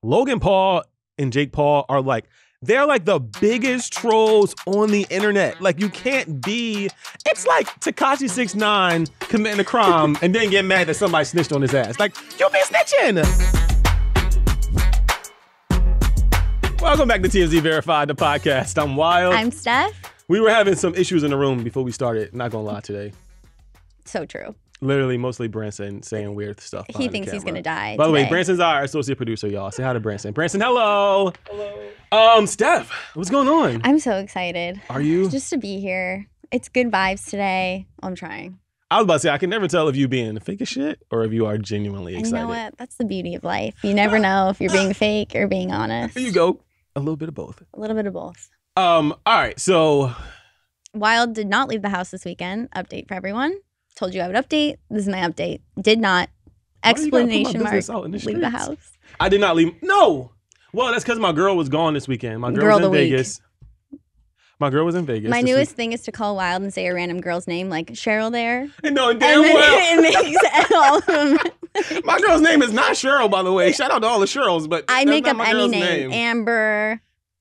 Logan Paul and Jake Paul are like, they're like the biggest trolls on the internet. Like, you can't be, it's like Tekashi 6ix9ine committing a crime and then get mad that somebody snitched on his ass. Like, you been snitching. Welcome back to TMZ Verified, the podcast. I'm Wyld. I'm Steph. We were having some issues in the room before we started. Not gonna lie today. So true. Literally, mostly Branson saying weird stuff. He thinks he's gonna die. By the way, Branson's our associate producer, y'all. Say hi to Branson. Branson, hello. Hello. Steph, what's going on? I'm so excited. Are you? Just to be here. It's good vibes today. I'm trying. I was about to say, I can never tell if you being fake as shit or if you are genuinely excited. You know what? That's the beauty of life. You never know if you're being fake or being honest. There you go. A little bit of both. A little bit of both. All right, so Wyld did not leave the house this weekend. Update for everyone. Told you I would update. This is my update. Did not. Explanation mark. Leave the house. I did not leave. No. Well, that's because my girl was gone this weekend. My girl was in Vegas. My girl was in Vegas. My newest thing is to call Wyld and say a random girl's name, like Cheryl there. And no, damn well. It makes all of them. My girl's name is not Cheryl, by the way. Shout out to all the Cheryls, but I make up any name. Amber.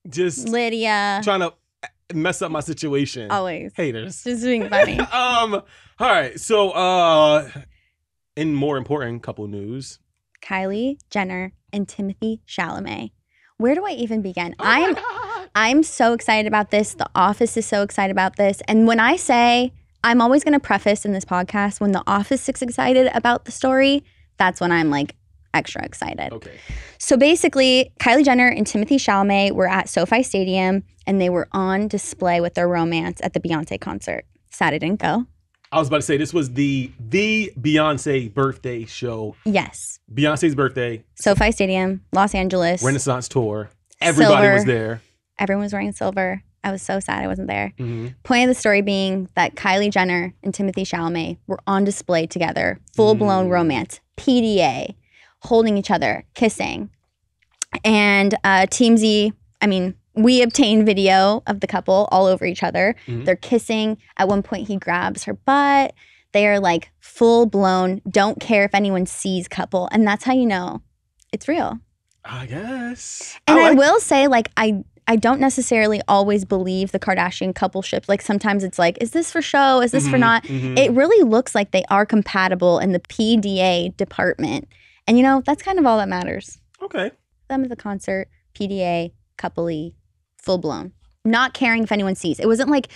Just Lydia. Trying to mess up my situation. Always. Haters. Just being funny. All right. So, in more important couple news, Kylie Jenner and Timothée Chalamet. Where do I even begin? Oh I'm so excited about this. The Office is so excited about this. And when I say, I'm always going to preface in this podcast, when The Office is excited about the story, that's when I'm like extra excited. Okay. So basically, Kylie Jenner and Timothée Chalamet were at SoFi Stadium and they were on display with their romance at the Beyonce concert. Sad I didn't go. I was about to say, this was the Beyonce birthday show. Yes. Beyonce's birthday. SoFi Stadium, Los Angeles. Renaissance tour. Everybody was there. Everyone was wearing silver. I was so sad I wasn't there. Mm-hmm. Point of the story being that Kylie Jenner and Timothée Chalamet were on display together. Full-blown romance. PDA. Holding each other. Kissing. And TMZ, we obtained video of the couple all over each other. Mm-hmm. They're kissing. At one point, he grabs her butt. They are like full-blown, don't care if anyone sees couple. And that's how you know it's real. I guess. And I will say, like, I don't necessarily always believe the Kardashian coupleship. Like, sometimes it's like, is this for show? Is this for not? Mm-hmm. It really looks like they are compatible in the PDA department. And, you know, that's kind of all that matters. Okay. Them at the concert, PDA, coupley, full blown. Not caring if anyone sees. It wasn't like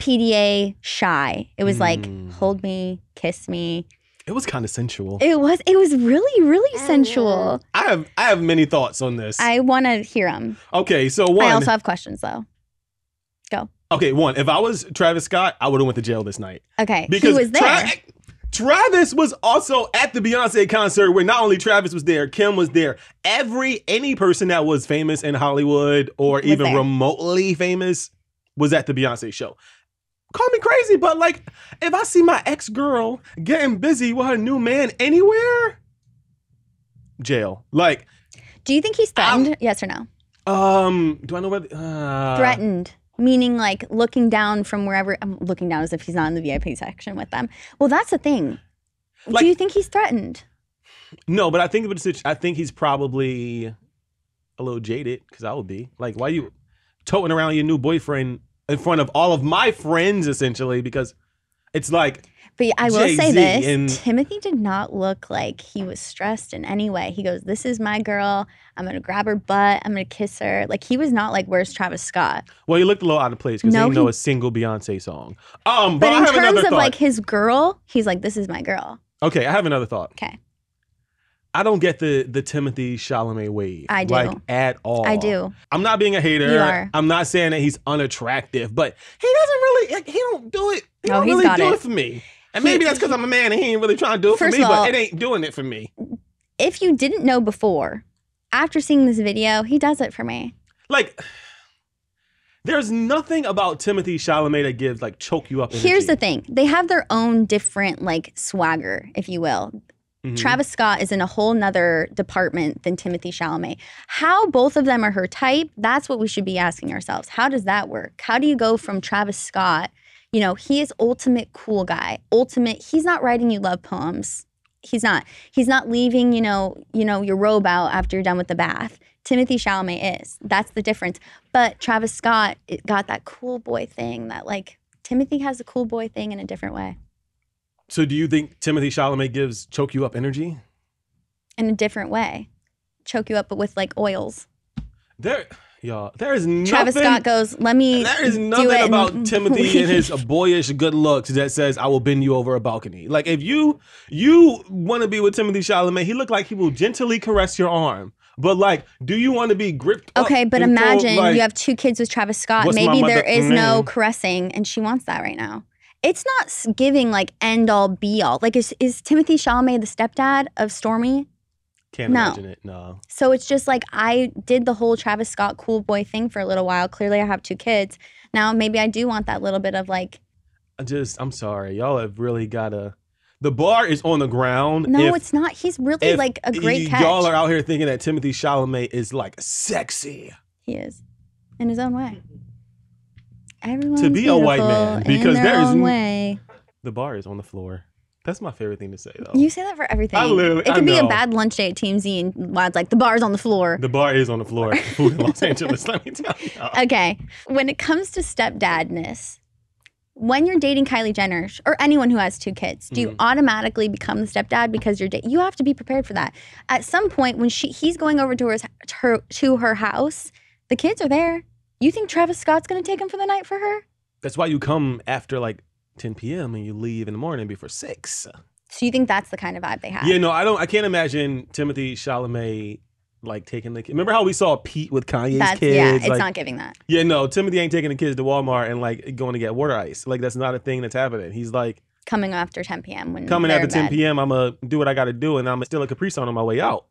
PDA shy. It was like, hold me, kiss me. It was kind of sensual. It was really, really sensual. I have many thoughts on this. I want to hear them. Okay, so one. I also have questions though. Go. Okay, one. If I was Travis Scott, I would have went to jail this night. Okay, because he was there. Travis was also at the Beyonce concert where not only Travis was there, Kim was there. Any person that was famous in Hollywood or even remotely famous was at the Beyonce show. Call me crazy, but like, if I see my ex-girl getting busy with her new man anywhere, jail. Like, do you think he's threatened? Yes or no? Do I know whether threatened? Meaning like looking down from wherever, I'm looking down as if he's not in the VIP section with them. Well, that's the thing. Like, do you think he's threatened? No, but I think he's probably a little jaded, because I would be. Like, why you toting around your new boyfriend in front of all of my friends, essentially, because it's like, but I will say this, and Timothée did not look like he was stressed in any way. He goes, this is my girl. I'm going to grab her butt. I'm going to kiss her. Like, he was not like, where's Travis Scott? Well, he looked a little out of place because he didn't know a single Beyonce song. But in terms of like his girl, he's like, this is my girl. Okay, I have another thought. Okay. I don't get the Timothée Chalamet wave. I do. Like, at all. I do. I'm not being a hater. You are. I'm not saying that he's unattractive, but he doesn't really, he don't do it. He don't really do it for me. And maybe that's because I'm a man and he ain't really trying to do it for me, but it ain't doing it for me. If you didn't know before, after seeing this video, he does it for me. Like, there's nothing about Timothée Chalamet that gives, like, choke you up energy. Here's the thing. They have their own different, like, swagger, if you will. Mm-hmm. Travis Scott is in a whole nother department than Timothée Chalamet. How both of them are her type, that's what we should be asking ourselves. How does that work? How do you go from Travis Scott, you know, he is ultimate cool guy. Ultimate, he's not writing you love poems. He's not leaving, your robe out after you're done with the bath. Timothée Chalamet is. That's the difference. But Travis Scott got that cool boy thing that like Timothy has a cool boy thing in a different way. So do you think Timothée Chalamet gives choke you up energy? In a different way. Choke you up, but with like oils. There is nothing. Travis Scott goes, let me. There is nothing about Timothy and his boyish good looks that says I will bend you over a balcony. Like if you want to be with Timothée Chalamet, he looked like he will gently caress your arm. But like, do you want to be gripped up? Okay, but imagine you have 2 kids with Travis Scott. Maybe there is no caressing, and she wants that right now. It's not giving like end all be all. Like is Timothée Chalamet the stepdad of Stormy? Can't imagine it, no. So it's just like I did the whole Travis Scott cool boy thing for a little while. Clearly I have 2 kids. Now maybe I do want that little bit of like. I'm sorry. Y'all have really gotta. The bar is on the ground. No, it's not. He's really like a great catch. Y'all are out here thinking that Timothée Chalamet is like sexy. He is. In his own way. Everyone's to be a white man. Because there is. Way. The bar is on the floor. That's my favorite thing to say, though. You say that for everything. It could be a bad lunch day at TMZ, and Wyld's like, the bar's on the floor. The bar is on the floor. Food in Los Angeles, let me tell you. Okay. When it comes to stepdadness, when you're dating Kylie Jenner, or anyone who has 2 kids, do you automatically become the stepdad because you have to be prepared for that. At some point, when he's going over to her house, the kids are there. You think Travis Scott's going to take him for the night for her? That's why you come after like 10 p.m. and you leave in the morning before 6. So you think that's the kind of vibe they have? Yeah, no, I can't imagine Timothée Chalamet like taking the kids. Remember how we saw Pete with Kanye's kids? Yeah, it's like, not giving that. Yeah, no, Timothy ain't taking the kids to Walmart and like going to get water ice. Like that's not a thing that's happening. He's like coming after 10 p.m. when coming they're after 10 in bed. p.m. I'm gonna do what I got to do, and I'm gonna steal a Capri Sun on my way out.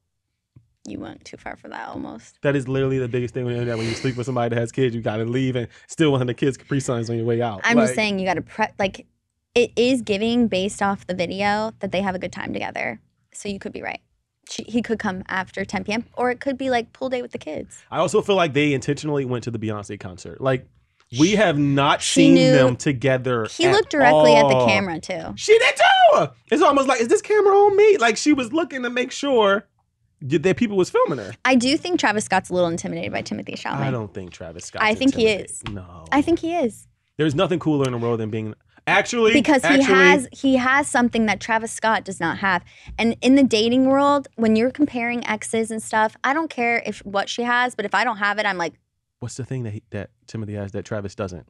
You went too far for that almost. That is literally the biggest thing when you sleep with somebody that has kids. You got to leave and steal one of the kids' Capri Suns on your way out. I'm just saying you got to like. It is giving based off the video that they have a good time together. So you could be right. He could come after 10 p.m. or it could be like pool day with the kids. I also feel like they intentionally went to the Beyonce concert. Like we have not seen them together. He looked directly at the camera too. She did too. It's almost like, is this camera on me? Like she was looking to make sure that people was filming her. I do think Travis Scott's a little intimidated by Timothée Chalamet. I don't think Travis Scott. I think he is. No. I think he is. There's nothing cooler in the world than being... Because he has something that Travis Scott does not have. And in the dating world, when you're comparing exes and stuff, I don't care what she has, but if I don't have it, I'm like... What's the thing that Timothy has that Travis doesn't?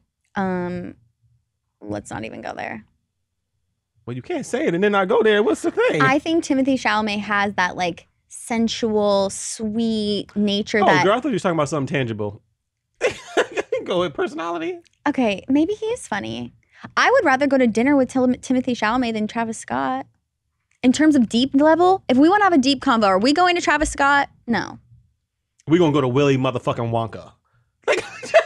Let's not even go there. Well, you can't say it and then not go there. What's the thing? I think Timothée Chalamet has that like sensual, sweet nature that... Oh, girl, I thought you were talking about something tangible. Go with personality. Okay, maybe he is funny. I would rather go to dinner with Timothée Chalamet than Travis Scott. In terms of deep level, if we want to have a deep convo, are we going to Travis Scott? No. We're going to go to Willy motherfucking Wonka.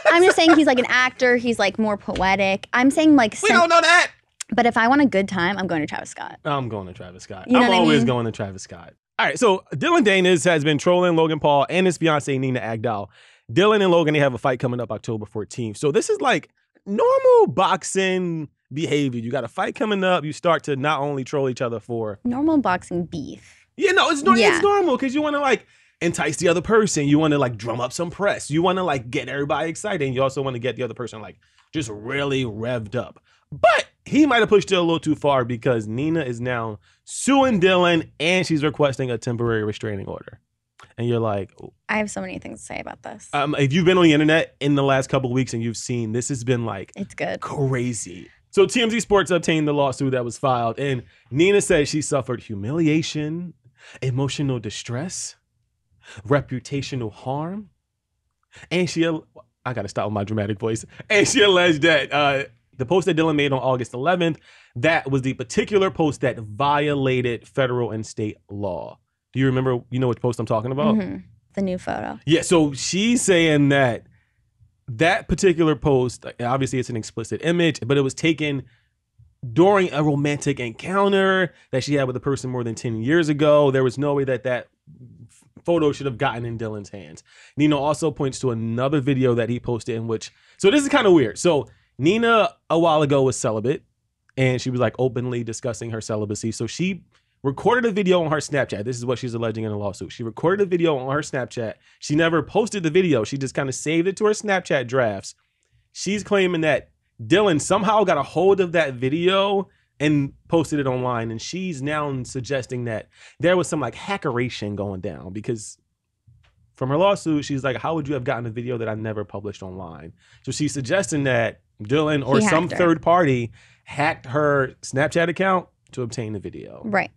I'm just saying he's like an actor. He's like more poetic. I'm saying like... We don't know that. But if I want a good time, I'm going to Travis Scott. I'm going to Travis Scott. You know I'm always going to Travis Scott. All right, so Dillon Danis has been trolling Logan Paul and his fiancée, Nina Agdal. Dillon and Logan, they have a fight coming up October 14th. So this is like... normal boxing behavior. You got a fight coming up. You start to not only troll each other for... normal boxing beef. Yeah, no, it's normal because you want to like entice the other person. You want to like drum up some press. You want to like get everybody excited. And you also want to get the other person like just really revved up. But he might have pushed it a little too far because Nina is now suing Dillon and she's requesting a temporary restraining order. And you're like... I have so many things to say about this. If you've been on the internet in the last couple of weeks and you've seen, this has been like... It's good. Crazy. So TMZ Sports obtained the lawsuit that was filed. And Nina says she suffered humiliation, emotional distress, reputational harm. And she... I got to stop with my dramatic voice. And she alleged that the post that Dillon made on August 11th, that was the particular post that violated federal and state law. Do you remember, you know which post I'm talking about? Mm-hmm. The new photo. Yeah, so she's saying that particular post, obviously it's an explicit image, but it was taken during a romantic encounter that she had with a person more than 10 years ago. There was no way that photo should have gotten in Dillon's hands. Nina also points to another video that he posted in which, so this is kind of weird. So Nina a while ago was celibate and she was like openly discussing her celibacy. So she recorded a video on her Snapchat. This is what she's alleging in a lawsuit. She recorded a video on her Snapchat. She never posted the video. She just kind of saved it to her Snapchat drafts. She's claiming that Dillon somehow got a hold of that video and posted it online. And she's now suggesting that there was some like hackeration going down because from her lawsuit, she's like, how would you have gotten a video that I never published online? So she's suggesting that Dillon or some third party hacked her Snapchat account to obtain the video. Right.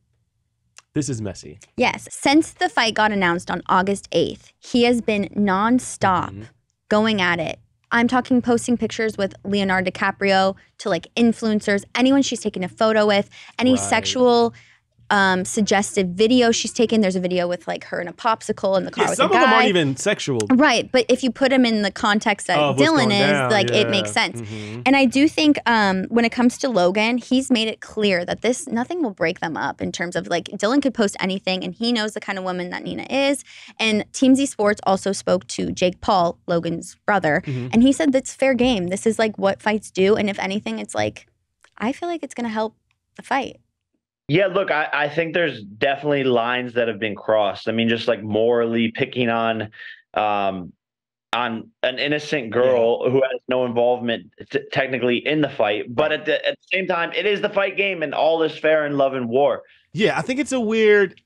This is messy. Yes. Since the fight got announced on August 8th, he has been nonstop going at it. I'm talking posting pictures with Leonardo DiCaprio to like influencers, anyone she's taken a photo with, any sexual suggestive video she's taken. There's a video with like her in a popsicle in the car with a guy. Some of them aren't even sexual. Right. But if you put them in the context that Dillon is, like it makes sense. And I do think when it comes to Logan, he's made it clear that nothing will break them up in terms of like Dillon could post anything and he knows the kind of woman that Nina is. And TMZ Sports also spoke to Jake Paul, Logan's brother, and he said that's fair game. This is like what fights do. And if anything, it's like, I feel like it's going to help the fight. Yeah, look, I think there's definitely lines that have been crossed. I mean, just like morally picking on an innocent girl who has no involvement technically in the fight. But at the same time, it is the fight game and all is fair in love and war. Yeah, I think it's a weird,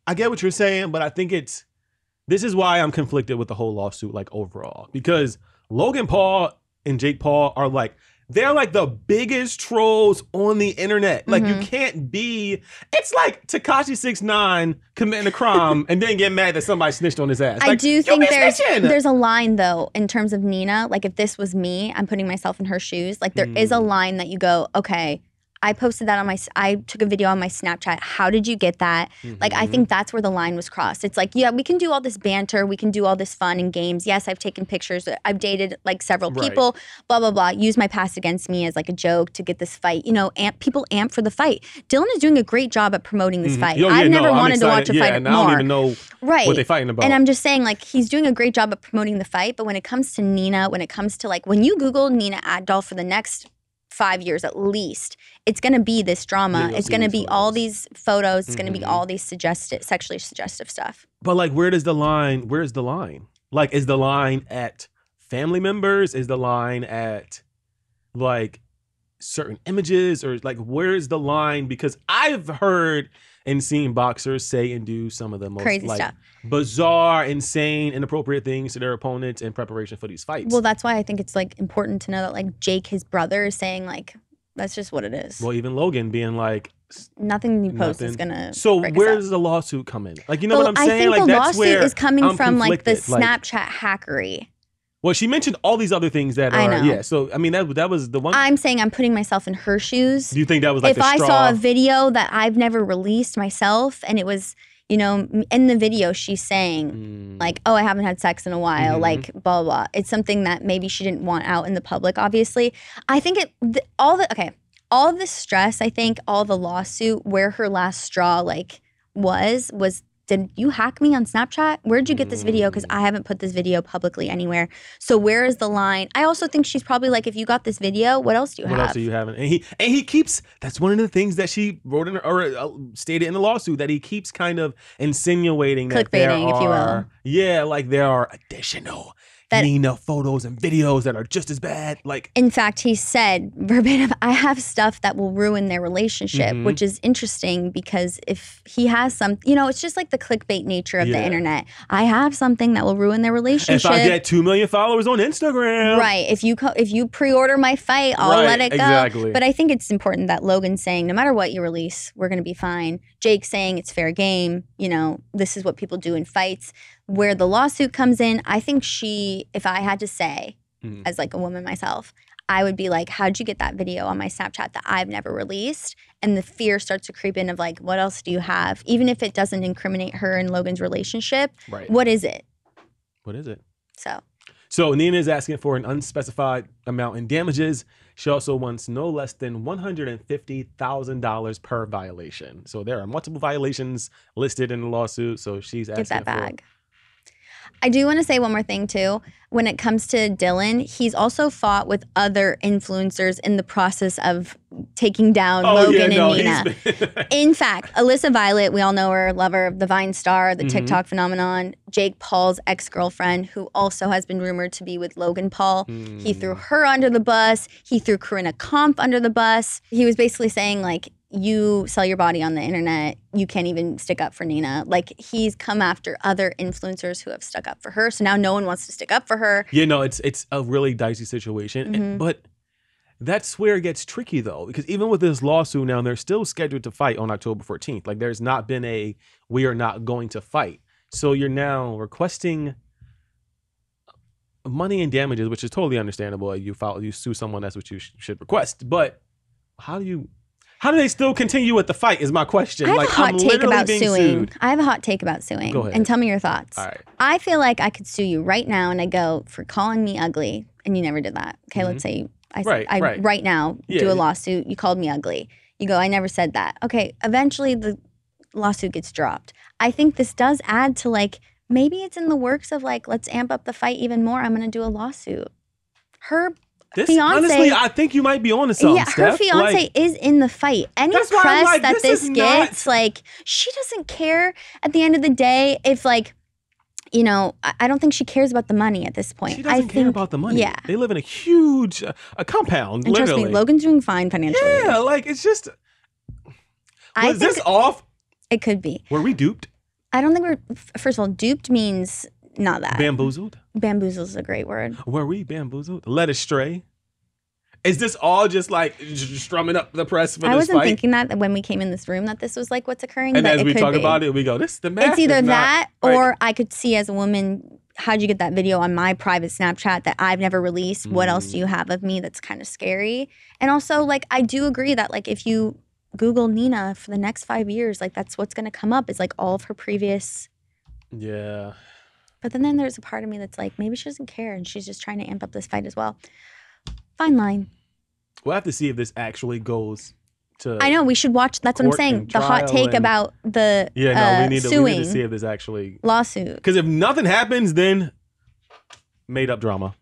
I get what you're saying, but I think this is why I'm conflicted with the whole lawsuit, like overall, because Logan Paul and Jake Paul are like, they're like the biggest trolls on the internet. Like you can't be, it's like Tekashi 6ix9ine committing a crime and then get mad that somebody snitched on his ass. I do think there's a line though, in terms of Nina, like if this was me, I'm putting myself in her shoes. Like there is a line that you go, okay, I posted that I took a video on my Snapchat. How did you get that? Like, I think that's where the line was crossed. It's like, yeah, we can do all this banter. We can do all this fun and games. Yes, I've taken pictures. I've dated like several people, blah, blah, blah. Use my past against me as like a joke to get this fight. You know, people amp for the fight. Dillon is doing a great job at promoting this fight. I've never wanted to watch a fight more. I don't even know what they're fighting about. And I'm just saying, like, he's doing a great job at promoting the fight. But when it comes to Nina, when it comes to like, when you Google Nina Agdal for the next 5 years at least, it's going to be this drama. It's going to be all these photos. It's going to be all these sexually suggestive stuff. But like, where's the line? Like, is the line at family members? Is the line at like certain images? Or like, where's the line? Because I've heard and seen boxers say and do some of the most crazy like stuff, bizarre, insane, inappropriate things to their opponents in preparation for these fights. Well, that's why I think it's like important to know that like Jake, his brother, is saying like, that's just what it is. Well, even Logan being like, nothing you post is gonna. So where does the lawsuit come in? Like, you know what I'm saying? I think like, the that's lawsuit is coming I'm from like the conflicted. Snapchat hackery. Well, she mentioned all these other things that are, yeah. So, I mean, that was the one. I'm saying I'm putting myself in her shoes. Do you think that was like if I saw a video that I've never released myself and it was, you know, in the video she's saying like, oh, I haven't had sex in a while, like blah, blah, blah. It's something that maybe she didn't want out in the public, obviously. I think all of the stress, I think all the lawsuit, where her last straw like was did you hack me on Snapchat? Where'd you get this video? Because I haven't put this video publicly anywhere. So where is the line? I also think she's probably like, if you got this video, what else do you have? What else do you have? And he keeps, that's one of the things that she wrote in or stated in the lawsuit, that he keeps kind of insinuating that clickbaiting, if you will. Yeah, like there are additional Nina photos and videos that are just as bad. Like, in fact, he said verbatim, I have stuff that will ruin their relationship, which is interesting because if he has some, you know, it's just like the clickbait nature of the internet. I have something that will ruin their relationship. If I get 2 million followers on Instagram. Right. If you pre-order my fight, I'll let it go. Exactly. But I think it's important that Logan's saying, no matter what you release, we're going to be fine. Jake's saying it's fair game. You know, this is what people do in fights. Where the lawsuit comes in, I think if I had to say, as like a woman myself, I would be like, how'd you get that video on my Snapchat that I've never released? And the fear starts to creep in of like, what else do you have? Even if it doesn't incriminate her and Logan's relationship, what is it? What is it? So Nina is asking for an unspecified amount in damages. She also wants no less than $150,000 per violation. So there are multiple violations listed in the lawsuit. So she's asking get that bag. I do want to say one more thing too. When it comes to Dillon, he's also fought with other influencers in the process of taking down Logan and Nina. In fact, Alyssa Violet, we all know her, lover of the Vine star, the TikTok phenomenon, Jake Paul's ex-girlfriend, who also has been rumored to be with Logan Paul. He threw her under the bus. He threw Corinna Kampf under the bus. He was basically saying, like, you sell your body on the internet, you can't even stick up for Nina. Like, he's come after other influencers who have stuck up for her. So now no one wants to stick up for her. Yeah, no, it's a really dicey situation. But that's where it gets tricky, though, because even with this lawsuit now, they're still scheduled to fight on October 14th. Like, there's not been a, we are not going to fight. So you're now requesting money and damages, which is totally understandable. You sue someone, that's what you should request. But how do they still continue with the fight is my question. I have a hot take about suing. I have a hot take about suing. Go ahead. And tell me your thoughts. All right. I feel like I could sue you right now and I go, for calling me ugly, and you never did that. Okay, let's say I right now do a lawsuit, you called me ugly. You go, I never said that. Okay, eventually the lawsuit gets dropped. I think this does add to, like, maybe it's in the works of, like, let's amp up the fight even more. I'm going to do a lawsuit. Her fiance, honestly, I think you might be on to something, yeah, her Steph. fiance is in the fight. Any press that this gets, like, she doesn't care at the end of the day if, like, you know, I don't think she cares about the money at this point. She doesn't care about the money. Yeah. They live in a huge a compound, and literally. Trust me, Logan's doing fine financially. Yeah, like, it's just, was this off? It could be. Were we duped? I don't think first of all, duped means not that. Bamboozled? Bamboozled is a great word. Were we bamboozled? Led astray? Is this all just like strumming up the press for this fight? I wasn't thinking that when we came in this room that this was like what's occurring. And but as we talk about it, we go, this is the math. It's either that or I could see as a woman, how'd you get that video on my private Snapchat that I've never released? What else do you have of me that's kind of scary? And also, like, I do agree that, like, if you Google Nina for the next 5 years, like, that's what's going to come up is, like, all of her previous. Yeah. But then there's a part of me that's like, maybe she doesn't care and she's just trying to amp up this fight as well. Fine line. We'll have to see if this actually goes to. I know, we should watch. That's what I'm saying. The hot take about the we need to see if this actually lawsuit. Because if nothing happens, then made up drama.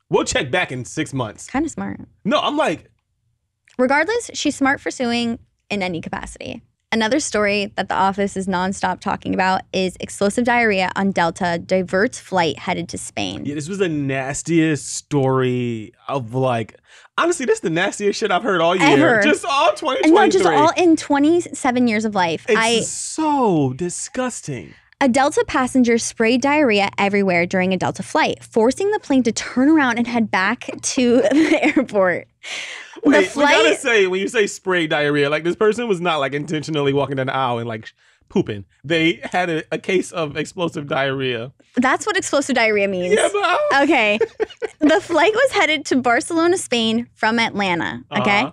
We'll check back in 6 months. Kind of smart. No, I'm like. Regardless, she's smart for suing in any capacity. Another story that The Office is nonstop talking about is explosive diarrhea on Delta diverts flight headed to Spain. Yeah, this was the nastiest story of, like, honestly, this is the nastiest shit I've heard all year. Ever. Just all 2023. No, just all in 27 years of life. It's so disgusting. A Delta passenger sprayed diarrhea everywhere during a Delta flight, forcing the plane to turn around and head back to the airport. Wait, we gotta say, when you say spray diarrhea, like, this person was not, like, intentionally walking down the aisle and, like, pooping. They had a case of explosive diarrhea. That's what explosive diarrhea means. Yeah, but okay. The flight was headed to Barcelona, Spain from Atlanta. Okay.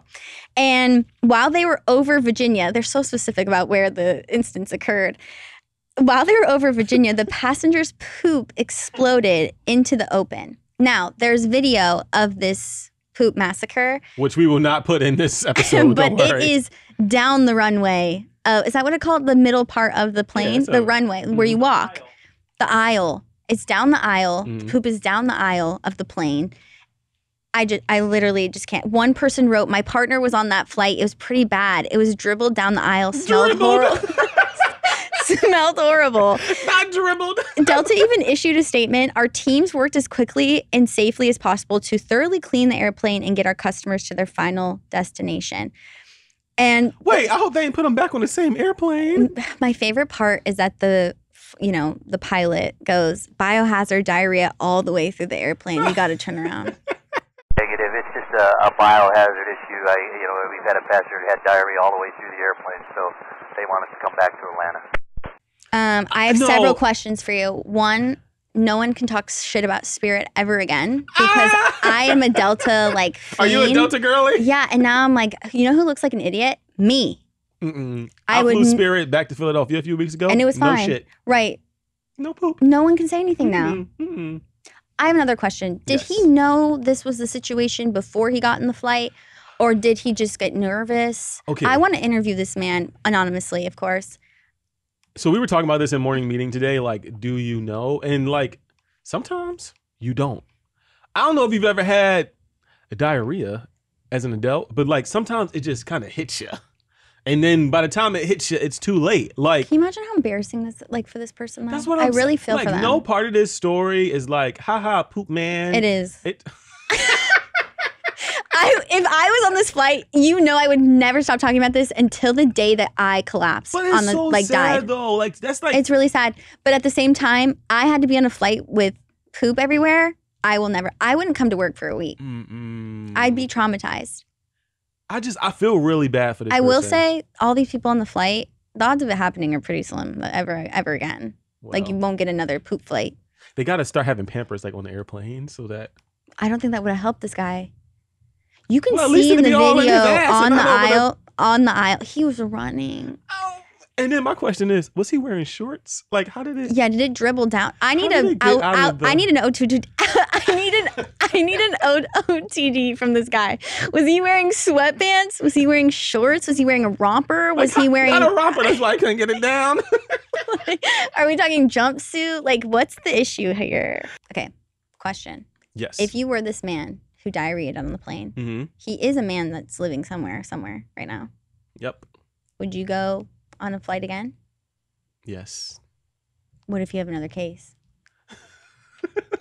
And while they were over Virginia, they're so specific about where the instance occurred. While they were over Virginia, the passenger's poop exploded into the open. Now, there's video of this poop massacre, which we will not put in this episode. But it is down the runway. Is that what it's called? The middle part of the plane, yeah, so, the runway where you walk, the aisle. It's down the aisle. Poop is down the aisle of the plane. I literally just can't. One person wrote, my partner was on that flight. It was pretty bad. It was dribbled down the aisle. Smelled horrible. Smelled horrible. Not dribbled. Delta even issued a statement. Our teams worked as quickly and safely as possible to thoroughly clean the airplane and get our customers to their final destination. And wait, I hope they didn't put them back on the same airplane. My favorite part is that the pilot goes, biohazard diarrhea all the way through the airplane. We got to turn around. Negative. It's just a biohazard issue. We've had a passenger who had diarrhea all the way through the airplane, so they want us to come back to Atlanta. I have several questions for you. One, no one can talk shit about Spirit ever again because I am a Delta, like, fiend. Are you a Delta girly? Yeah, and now I'm like, you know who looks like an idiot? Me. I flew Spirit back to Philadelphia a few weeks ago. And it was fine. No shit. Right. No poop. No one can say anything now. I have another question. Did he know this was the situation before he got in the flight? Or did he just get nervous? Okay. I want to interview this man, anonymously, of course. So we were talking about this in morning meeting today. Like, do you know? And like, sometimes you don't. I don't know if you've ever had a diarrhea as an adult, but like sometimes it just kind of hits you. And then by the time it hits you, it's too late. Like, can you imagine how embarrassing this like for this person? Though? That's what I really feel like, for them. No part of this story is like, haha, poop man. It is. If I was on this flight, you know, I would never stop talking about this until the day that I collapsed But it's on the so like sad, died. though. Like that's like It's really sad. But at the same time, I had to be on a flight with poop everywhere. I wouldn't come to work for a week. I'd be traumatized. I feel really bad for this. I person. will say, all these people on the flight, the odds of it happening are pretty slim ever again. Well, like you won't get another poop flight. They got to start having Pampers like on the airplane so that. I don't think that would have helped this guy. You can Well, at least see in the it'd be all in his video ass on and the not over aisle. On the aisle, he was running. Oh. And then my question is, was he wearing shorts? Like, how did it? Yeah, did it dribble down? I need did it get out of the- I need an OTD. I need an OTD from this guy. Was he wearing sweatpants? Was he wearing shorts? Was he wearing a romper? Was he wearing not a romper? That's why I couldn't get it down. Are we talking jumpsuit? Like, what's the issue here? Okay, question. Yes. If you were this man who diarrheaed on the plane, he is a man that's living somewhere right now. Yep. Would you go on a flight again? Yes. What if you have another case?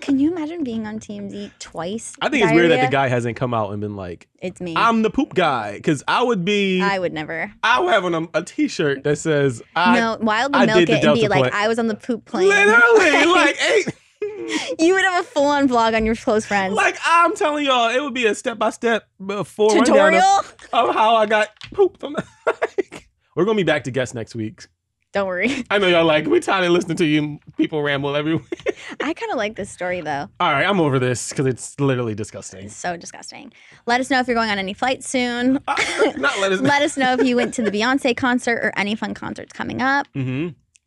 Can you imagine being on TMZ twice? I think it's weird that the guy hasn't come out and been like, it's me. I'm the poop guy. Because I would never. I would have on a t-shirt that says, Wyld would milk it and be like, I was on the poop plane. Literally. like, hey. You would have a full-on vlog on your close friends. Like, I'm telling y'all, it would be a step-by-step tutorial of how I got pooped on the We're going to be back to guests next week. Don't worry. I know y'all like, we're tired of listening to you people ramble every week. I kind of like this story, though. All right, I'm over this because it's literally disgusting. It's so disgusting. Let us know if you're going on any flights soon. Not let us know. Let us know if you went to the Fiancée concert or any fun concerts coming up.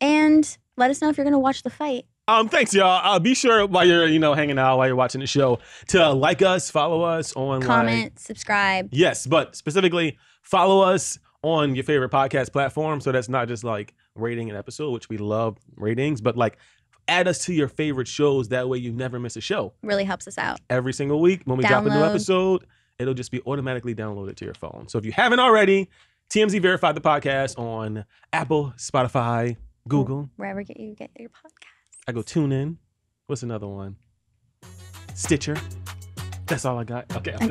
And let us know if you're going to watch the fight. Thanks, y'all. Be sure while you're, hanging out, while you're watching the show, to like us, follow us on comment, subscribe. Yes, but specifically follow us on your favorite podcast platform. So that's not just like rating an episode, which we love ratings, but like add us to your favorite shows. That way you never miss a show. Really helps us out. Every single week when we drop a new episode, it'll just be automatically downloaded to your phone. So if you haven't already, TMZ Verified the podcast on Apple, Spotify, Google. Wherever you get your podcast. I go tune in. What's another one? Stitcher. That's all I got. Okay. All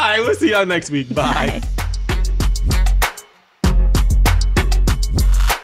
right, we'll see y'all next week. Bye.